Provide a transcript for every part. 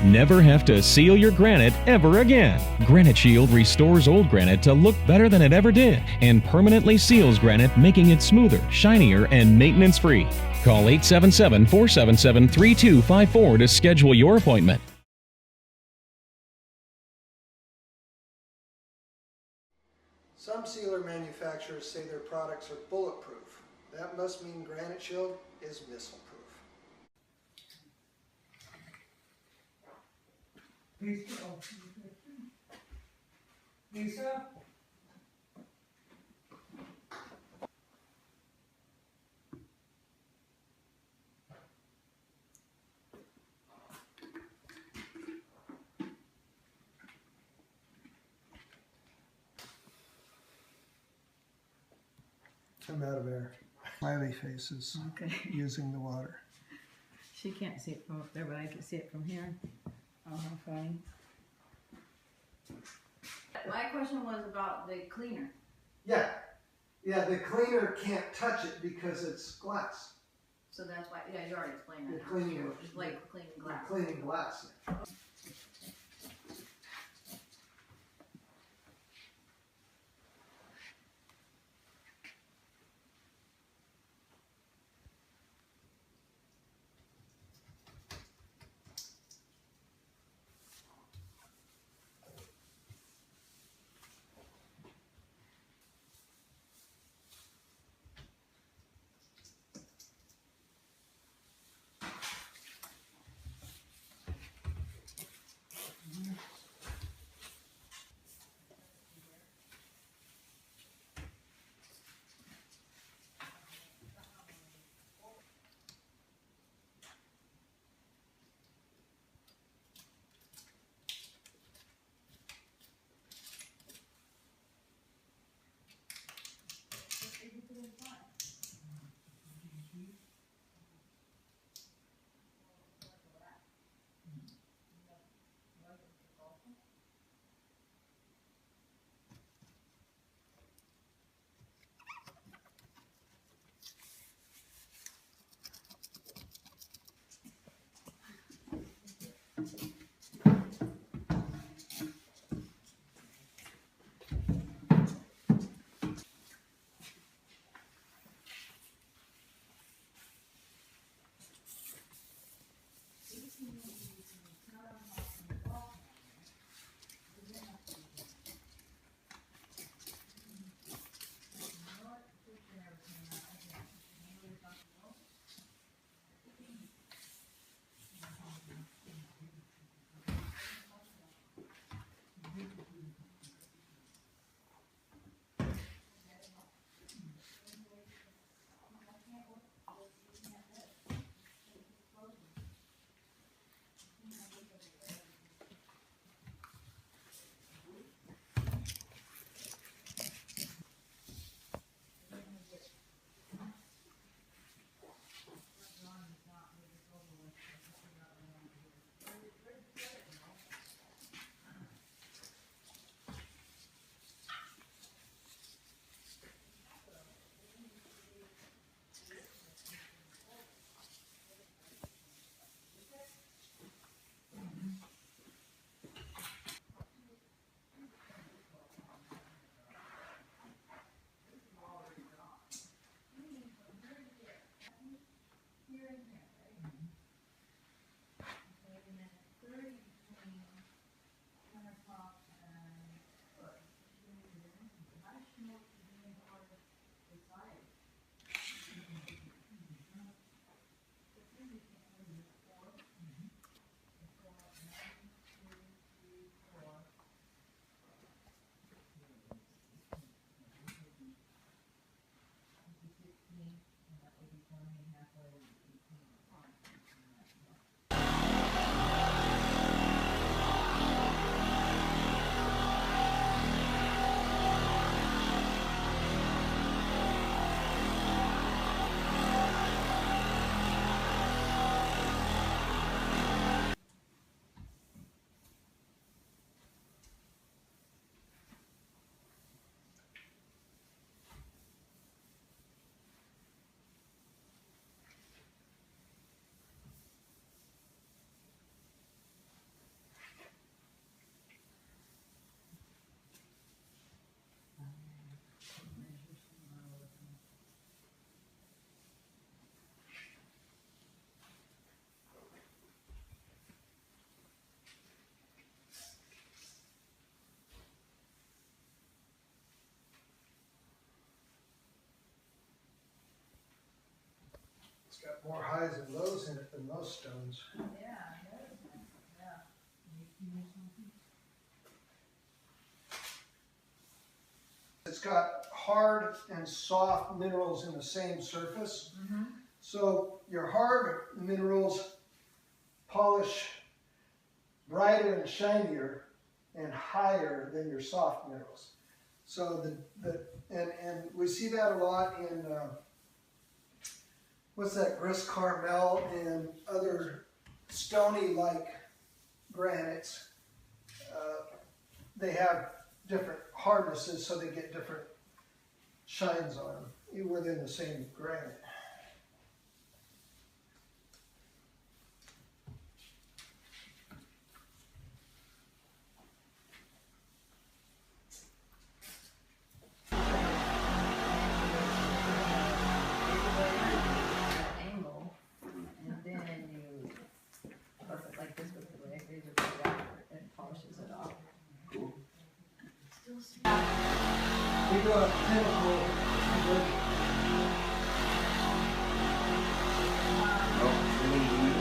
Never have to seal your granite ever again. Granite Shield restores old granite to look better than it ever did and permanently seals granite, making it smoother, shinier, and maintenance-free. Call 877-477-3254 to schedule your appointment. Some sealer manufacturers say their products are bulletproof. That must mean Granite Shield is missile-proof. Lisa? I'm out of air. Smiley faces Okay. using the water. She can't see it from up there, but I can see it from here. Oh, how funny. My question was about the cleaner. Yeah, the cleaner can't touch it because it's glass. So that's why, yeah, you already explained that. You're cleaning it. It's like cleaning glass. You're cleaning glass. got more highs and lows in it than most stones. Yeah, yeah. It's got hard and soft minerals in the same surface. Mm-hmm. So your hard minerals polish brighter and shinier and higher than your soft minerals. So and we see that a lot in what's that, Gris Carmel and other stony like granites. They have different hardnesses, so they get different shines on them within the same granite. Angle, and then you press it like this with the razor blade and polishes it off. Cool. We do a chemical conversion. Oh, we need to use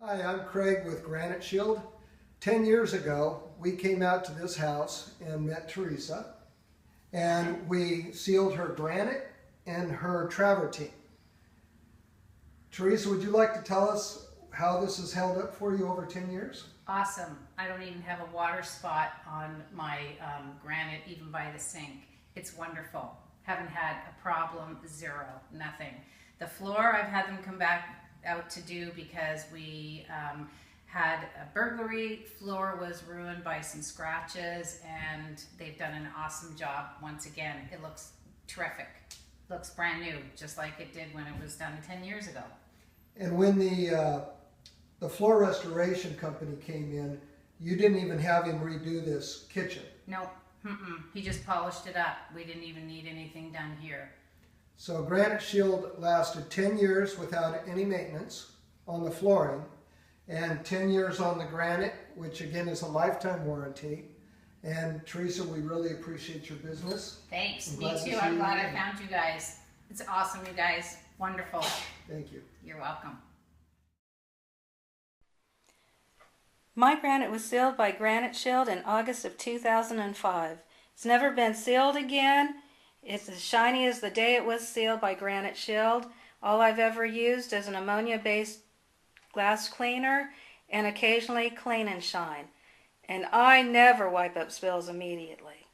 Hi, I'm Craig with Granite Shield. 10 years ago, we came out to this house and met Teresa, and we sealed her granite and her travertine. Teresa, would you like to tell us how this has held up for you over 10 years? Awesome. I don't even have a water spot on my granite, even by the sink. It's wonderful. Haven't had a problem, zero, nothing. The floor, I've had them come back out to do because we had a burglary. Floor was ruined by some scratches, and they've done an awesome job once again. It looks terrific. Looks brand new, just like it did when it was done 10 years ago. And when the floor restoration company came in, you didn't even have him redo this kitchen. Nope. He just polished it up. We didn't even need anything done here. So Granite Shield lasted 10 years without any maintenance on the flooring, and 10 years on the granite, which again is a lifetime warranty. And Teresa, we really appreciate your business. Thanks. I'm Me glad to too. see I'm you glad I again. found you guys. It's awesome, you guys. Wonderful. Thank you. You're welcome. My granite was sealed by Granite Shield in August of 2005. It's never been sealed again. It's as shiny as the day it was sealed by Granite Shield. All I've ever used is an ammonia-based glass cleaner and occasionally clean and shine. And I never wipe up spills immediately.